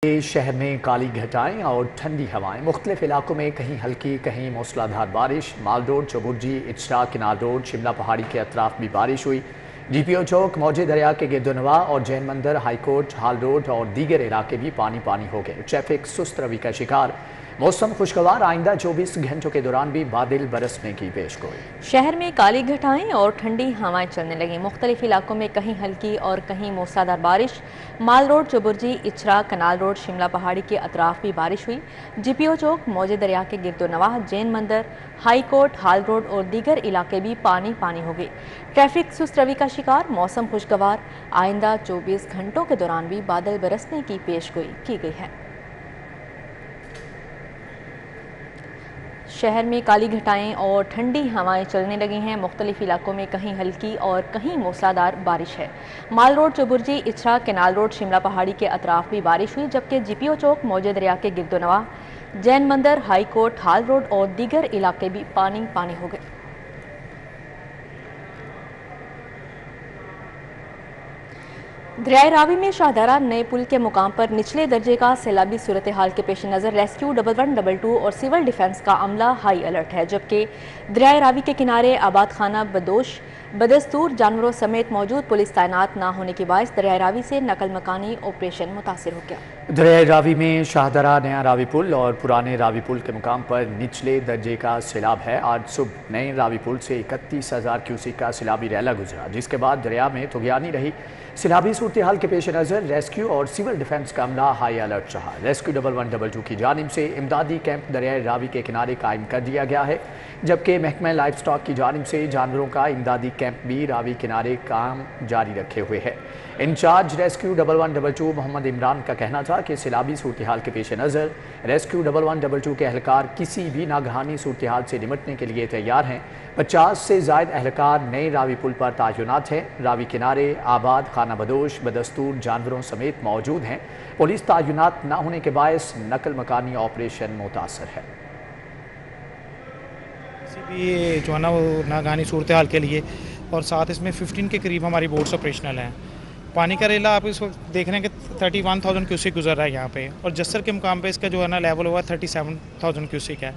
شہر میں کالی گھٹائیں اور ٹھنڈی ہوائیں، مختلف علاقوں میں کہیں ہلکی کہیں موسلادھار بارش۔ مال روڈ، چوبرجی، اچرا، کنار روڈ، شملہ پہاڑی کے اطراف بھی بارش ہوئی۔ جی پی او چوک، موجے دریا کے گرد و نواح اور جین مندر، ہائی کورٹ، ہال روڈ اور دیگر علاقے بھی پانی ہو گئے۔ ٹریفک سست روی کا شکار۔ موسم خوشگوار، آئندہ 24 گھنٹوں کے دوران بھی بادل برسنے کی پیشگوئی۔ شہر میں کالی گھٹائیں اور ٹھنڈی ہوائیں چلنے لگیں، مختلف علاقوں میں کہیں ہلکی اور کہیں موسلادھار بارش۔ مال روڈ، چوبرجی، اچرا، کنال روڈ، شملہ پہاڑی کے اطراف بھی بارش ہوئی۔ جی پی او چوک، موجے دریا کے گرد و نواح، جین مندر، ہائی کورٹ، ہال روڈ اور دیگر علاقے بھی پانی ہو گئے۔ ٹریفک سست روی کا شکار، موسم خوشگوار، آئندہ 24 گھنٹوں کے دوران بھی بادل برسنے کی پیشگوئی کی گئی ہے۔ شہر میں کالی گھٹائیں اور ٹھنڈی ہوائیں چلنے لگی ہیں، مختلف علاقوں میں کہیں ہلکی اور کہیں موسلادھار بارش ہے۔ مال روڈ، چوبرجی، اچرا، کنال روڈ، شملہ پہاڑی کے اطراف بھی بارش ہوئی، جبکہ جی پی او چوک، موجے دریا کے گرد و نواح، جین مندر، ہائی کورٹ، ہال روڈ اور دیگر علاقے بھی پانی ہو گئے۔ دریائے راوی میں شاہدرہ نئے پل کے مقام پر نچلے درجے کا سیلابی صورتحال کے پیش نظر ریسکیو 1112 اور سول ڈیفنس کا عملہ ہائی الرٹ ہے، جبکہ دریائے راوی کے کنارے آباد خانہ بدوش بدستور جانوروں سمیت موجود پولیس تعینات نہ ہونے کے باعث دریائے راوی سے نقل مکانی آپریشن متاثر ہو گیا۔ دریائے راوی میں شاہدرہ نیا راوی پل اور پرانے راوی پل کے مقام پر نچلے درجے کا سیلاب ہے۔ آج صبح نئے راوی پل سے 31,000 کیوسک کا سیلابی ریلا گزرا، جس کے بعد دریا میں طغیانی رہی۔ سیلابی صورتحال کے پیش نظر ریسکیو اور سول ڈیفنس کا عملہ ہائی الرٹ رہا۔ ریسکیو 1112 کی جانب سے امدادی کیمپ دریائے راوی کے کنارے قائم کر دیا گیا ہے، جبکہ محکمہ لائف سٹاک کی جانب سے جانوروں کا امدادی کیمپ بھی راوی کنارے کام جاری رکھے ہوئے ہے۔ انچارج ریسکیو 1112 محمد عمران کا کہنا تھا کہ سیلابی صورتحال کے پیش نظر ریسکیو 1112 کے اہلکار کسی بھی ناگہانی صورتحال سے نمٹنے کے لیے تیار ہیں۔ 50 سے زائد اہلکار نئے راوی پل پر تعینات ہیں۔ راوی کنارے آباد خانہ بدوش بدستور جانوروں سمیت موجود ہیں۔ پولیس تعینات نہ ہونے کے باعث نقل مکانی آپریشن متاثر ہے۔ کسی بھی جو ہے نا وہ ناگہانی صورتحال کے لیے، اور ساتھ اس میں 15 کے قریب ہماری بوٹس آپریشنل ہیں۔ پانی کا ریلا آپ اس وقت دیکھ رہے ہیں کہ 31,000 کیوسک گزر رہا ہے یہاں پہ، اور جسر کے مقام پہ اس کا جو ہے نا لیول ہوا 37,000 کیوسک ہے۔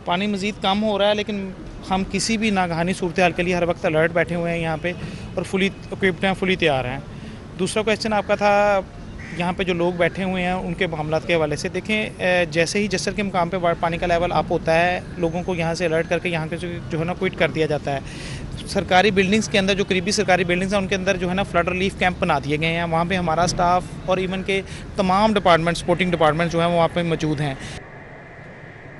پانی مزید کم ہو رہا ہے، لیکن ہم کسی بھی ناگہانی صورتحال کے لیے ہر وقت الرٹ بیٹھے ہوئے ہیں یہاں پہ، اور فلی اکوپڈ ہیں، فلی تیار ہیں۔ دوسرا کویسچن آپ کا تھا یہاں پہ جو لوگ بیٹھے ہوئے ہیں ان کے معاملات کے حوالے سے، دیکھیں جیسے ہی جسر کے مقام پہ پانی کا لیول اپ ہوتا ہے، لوگوں کو یہاں سے الرٹ کر کے یہاں کے جو ہے نا کوئٹ کر دیا جاتا ہے۔ سرکاری بلڈنگز کے اندر جو قریبی سرکاری بلڈنگز ہیں ان کے اندر جو ہے نا فلڈ ریلیف کیمپ بنا دیے گئے ہیں، وہاں پہ ہمارا سٹاف اور ایون کے تمام ڈپارٹمنٹ سپورٹنگ ڈپارٹمنٹ جو ہیں وہ وہاں پہ موجود ہیں۔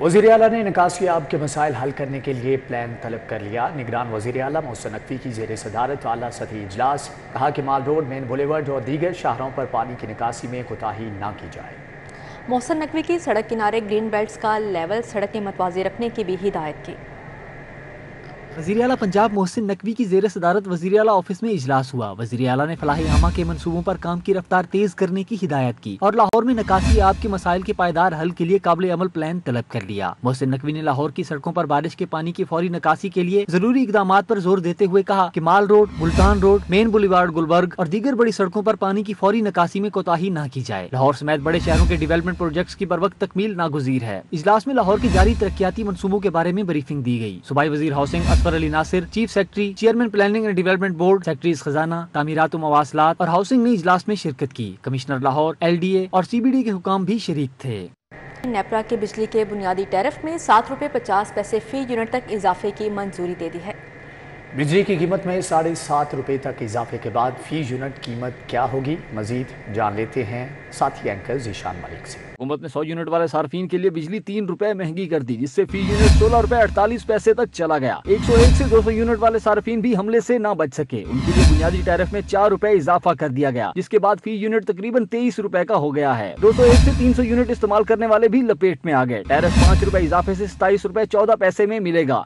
وزیر اعلیٰ نے نکاسی آب کے مسائل حل کرنے کے لیے پلان طلب کر لیا۔ نگران وزیر اعلیٰ محسن نقوی کی زیر صدارت اعلیٰ سطحی اجلاس، کہا کہ مال روڈ، مین بولیورڈ اور دیگر شاہراہوں پر پانی کی نکاسی میں کوتاہی نہ کی جائے۔ محسن نقوی کی سڑک کنارے گرین بیلٹس کا لیول سڑکیں متوازی رکھنے کی بھی ہدایت کی۔ وزیر اعلیٰ پنجاب محسن نقوی کی زیر صدارت وزیر اعلیٰ آفس میں اجلاس ہوا۔ وزیر اعلیٰ نے فلاحی عامہ کے منصوبوں پر کام کی رفتار تیز کرنے کی ہدایت کی اور لاہور میں نکاسی آب کے مسائل کے پائیدار حل کے لیے قابل عمل پلان طلب کر لیا۔ محسن نقوی نے لاہور کی سڑکوں پر بارش کے پانی کی فوری نکاسی کے لیے ضروری اقدامات پر زور دیتے ہوئے کہا کہ مال روڈ، ملتان روڈ، مین بولیوارڈ گلبرگ اور دیگر بڑی سڑکوں پر پانی کی فوری نکاسی میں کوتاہی نہ کی جائے۔ لاہور سمیت بڑے شہروں کے ڈیولپمنٹ پروجیکٹس کی بروقت تکمیل ناگزیر ہے۔ اجلاس میں لاہور کی جاری ترقیاتی منصوبوں کے بارے میں بریفنگ دی گئی۔ صوبائی وزیر housing Asfar Ali Nasir, chief secretary, chairman planning and development board, secretaries خزانہ، تعمیرات و مواصلات اور ہاؤسنگ نے اجلاس میں شرکت کی۔ Commissioner Lahore, L D A اور سی بی ڈی کے حکام بھی شریک تھے۔ نیپرا کے بجلی کے بنیادی ٹیرف میں 7.50 روپے فی یونٹ تک اضافے کی منظوری دے دی ہے۔ بجلی کی قیمت میں 7.5 روپے تک اضافے کے بعد فی یونٹ قیمت کیا ہوگی، مزید جان لیتے ہیں ساتھی اینکر ذیشان ملک سے۔ حکومت نے 100 یونٹ والے صارفین کے لیے بجلی 3 روپے مہنگی کر دی، جس سے فی یونٹ 16 روپے 48 پیسے تک چلا گیا۔ 101 سے 200 یونٹ والے صارفین بھی حملے سے نہ بچ سکے، ان کے لیے بنیادی ٹیرف میں 4 روپے اضافہ کر دیا گیا، جس کے بعد فی یونٹ تقریباً 23 روپے کا ہو گیا ہے۔ 201 سے 300 یونٹ استعمال کرنے والے بھی لپیٹ میں آ گئے۔ ٹیرف 5 روپے اضافے سے 27 روپے 14 پیسے میں ملے گا۔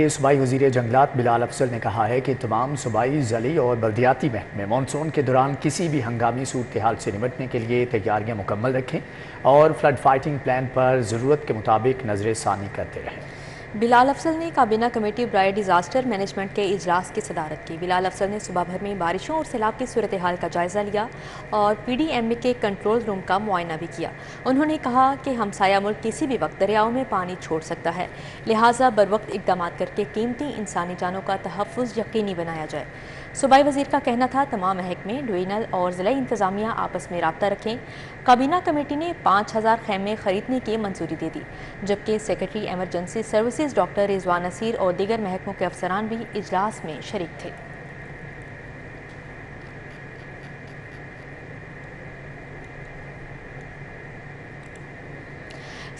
صوبائی وزیر جنگلات بلال افضل نے کہا ہے کہ تمام صوبائی ضلعی اور بلدیاتی محکمے مانسون کے دوران کسی بھی ہنگامی صورتحال سے نمٹنے کے لیے تیاریاں مکمل رکھیں اور فلڈ فائٹنگ پلان پر ضرورت کے مطابق نظر ثانی کرتے رہیں۔ بلال افضل نے کابینہ کمیٹی برائے ڈیزاسٹر مینجمنٹ کے اجلاس کی صدارت کی۔ بلال افضل نے صبح بھر میں بارشوں اور سیلاب کی صورتحال کا جائزہ لیا اور پی ڈی ایم اے کے کنٹرول روم کا معائنہ بھی کیا۔ انہوں نے کہا کہ ہمسایہ ملک کسی بھی وقت دریاؤں میں پانی چھوڑ سکتا ہے، لہٰذا بروقت اقدامات کر کے قیمتی انسانی جانوں کا تحفظ یقینی بنایا جائے۔ صوبائی وزیر کا کہنا تھا تمام محکمے، ڈویژنل اور ضلعی انتظامیہ آپس میں رابطہ رکھیں۔ کابینہ کمیٹی نے 5000 خیمے خریدنے کی منظوری دے دی، جبکہ سیکرٹری ایمرجنسی سروسز ڈاکٹر رضوان نصیر اور دیگر محکموں کے افسران بھی اجلاس میں شریک تھے۔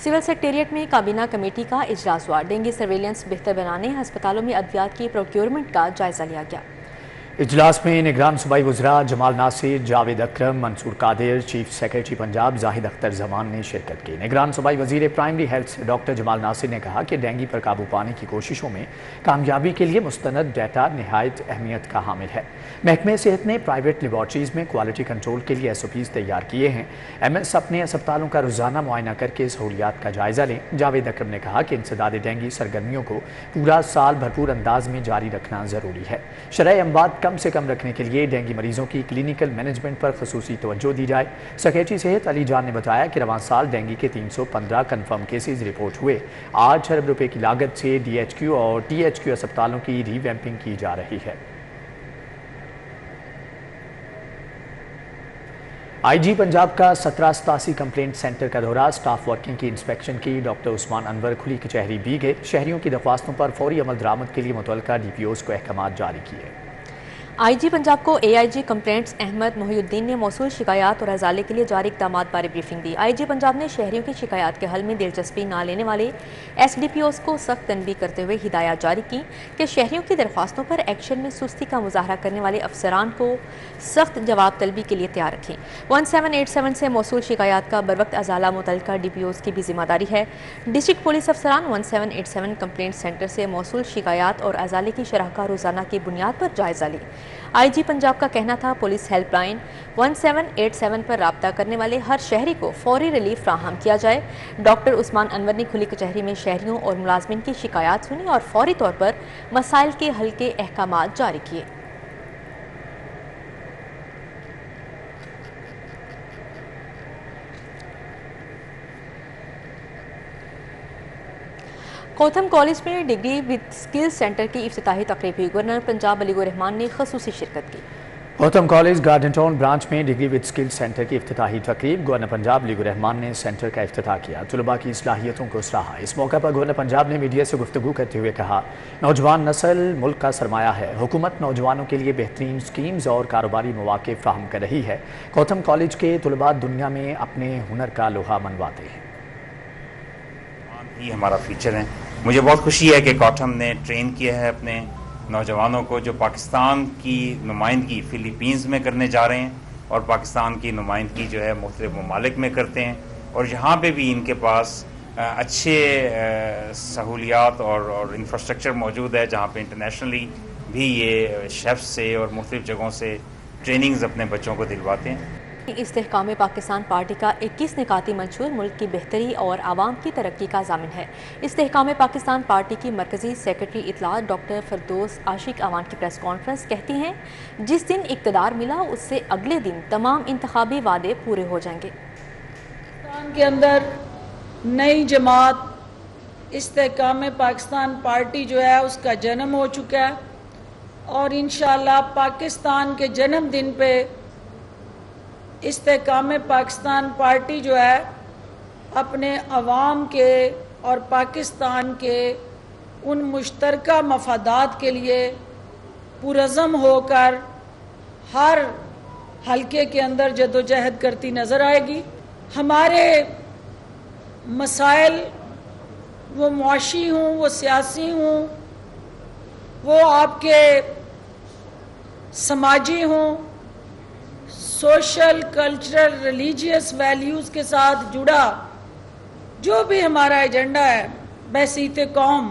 سول سیکریٹریٹ میں کابینہ کمیٹی کا اجلاس ہوا۔ ڈینگی سرویلنس بہتر بنانے، ہسپتالوں میں ادویات کی پروکیورمنٹ کا جائزہ لیا گیا۔ اجلاس میں نگران صوبائی وزراء جمال ناصر، جاوید اکرم، منصور قادر، چیف سیکریٹری پنجاب زاہد اختر زمان نے شرکت کی۔ نگران صوبائی وزیر پرائمری ہیلتھ ڈاکٹر جمال ناصر نے کہا کہ ڈینگی پر قابو پانے کی کوششوں میں کامیابی کے لیے مستند ڈیٹا نہایت اہمیت کا حامل ہے۔ محکمہ صحت نے پرائیویٹ لیبارٹریز میں کوالٹی کنٹرول کے لیے SOPs تیار کیے ہیں۔ MS اپنے اسپتالوں کا روزانہ معائنہ کر کے سہولیات کا جائزہ لیں۔ جاوید اکرم نے کہا کہ انسداد ڈینگی سرگرمیوں کو پورا سال بھرپور انداز میں جاری رکھنا ضروری ہے۔ شرح اموات کم سے کم رکھنے کے لیے ڈینگی مریضوں کی کلینیکل مینجمنٹ پر خصوصی توجہ دی جائے۔ سیکریٹری صحت علی جان نے بتایا کہ رواں سال ڈینگی کے 315 کنفرم کیسز رپورٹ ہوئے۔ 8 ارب روپے کی لاگت سے DHQ اور THQ اسپتالوں کی ری ویمپنگ کی جا رہی ہے۔ IG پنجاب کا 1787 کمپلینٹ سینٹر کا دورہ، سٹاف ورکنگ کی انسپیکشن کی۔ ڈاکٹر عثمان انور کھلی کچہری بھی گئے۔ شہریوں کی درخواستوں پر فوری عمل درآمد کے لیے متعلقہ DPOs کو احکامات جاری کیے۔ IG پنجاب کو AIG کمپلینٹس احمد محی الدین نے موصول شکایات اور ازالے کے لیے جاری اقدامات بارے بریفنگ دی۔ IG پنجاب نے شہریوں کی شکایات کے حل میں دلچسپی نہ لینے والے SDPOs کو سخت تنبیہ کرتے ہوئے ہدایات جاری کی کہ شہریوں کی درخواستوں پر ایکشن میں سستی کا مظاہرہ کرنے والے افسران کو سخت جواب طلبی کے لیے تیار رکھیں۔ 1787 سے موصول شکایات کا بروقت ازالہ متعلقہ DPOs کی بھی ذمہ داری ہے۔ ڈسٹرکٹ پولیس افسران 1787 کمپلینٹ سینٹر سے موصول شکایات اور ازالے کی شرح کا روزانہ کی بنیاد پر جائزہ لیں۔ IG پنجاب کا کہنا تھا پولیس ہیلپ لائن 1787 پر رابطہ کرنے والے ہر شہری کو فوری ریلیف فراہم کیا جائے۔ ڈاکٹر عثمان انور نے کھلی کچہری میں شہریوں اور ملازمین کی شکایات سنی اور فوری طور پر مسائل کے حل کے احکامات جاری کیے۔ کوتھم کالج میں ڈگری وتھ سکل سینٹر کی افتتاحی تقریب ہوئی۔ گورنر پنجاب علی الرحمان نے خصوصی شرکت کی۔ کوتھم کالج گارڈن ٹاؤن برانچ میں ڈگری وتھ سکل سینٹر کی افتتاحی تقریب، گورنر پنجاب علی الرحمان نے سینٹر کا افتتاح کیا۔ طلباء کی صلاحیتوں کو سراہا۔ اس موقع پر گورنر پنجاب نے میڈیا سے گفتگو کرتے ہوئے کہا، نوجوان نسل ملک کا سرمایہ ہے۔ حکومت نوجوانوں کے لیے بہترین سکیمز اور کاروباری مواقع فراہم کر رہی ہے۔ کوتھم کالج کے طلباء دنیا میں اپنے ہنر کا لوہا منواتے ہیں۔ یہ ہمارا فیچر ہے۔ مجھے بہت خوشی ہے کہ کوٹھم نے ٹرین کیا ہے اپنے نوجوانوں کو جو پاکستان کی نمائندگی فلیپینز میں کرنے جا رہے ہیں اور پاکستان کی نمائندگی جو ہے مختلف ممالک میں کرتے ہیں، اور یہاں پہ بھی ان کے پاس اچھے سہولیات اور انفراسٹرکچر موجود ہے، جہاں پہ انٹرنیشنلی بھی یہ شیف سے اور مختلف جگہوں سے ٹریننگز اپنے بچوں کو دلواتے ہیں۔ استحکام پاکستان پارٹی کا 21 نکاتی منشور ملک کی بہتری اور عوام کی ترقی کا ضامن ہے۔ استحکام پاکستان پارٹی کی مرکزی سیکرٹری اطلاعات ڈاکٹر فردوس عاشق اوان کی پریس کانفرنس کہتی ہیں، جس دن اقتدار ملا اس سے اگلے دن تمام انتخابی وعدے پورے ہو جائیں گے۔ پاکستان کے اندر نئی جماعت استحکام پاکستان پارٹی جو ہے اس کا جنم ہو چکا ہے، اور انشاءاللہ پاکستان کے جنم دن پہ استحکام پاکستان پارٹی جو ہے اپنے عوام کے اور پاکستان کے ان مشترکہ مفادات کے لیے پرعزم ہو کر ہر حلقے کے اندر جدوجہد کرتی نظر آئے گی۔ ہمارے مسائل وہ معاشی ہوں، وہ سیاسی ہوں، وہ آپ کے سماجی ہوں، سوشل، کلچرل، ریلیجیس ویلیوز کے ساتھ جڑا جو بھی ہمارا ایجنڈا ہے بحثیت قوم،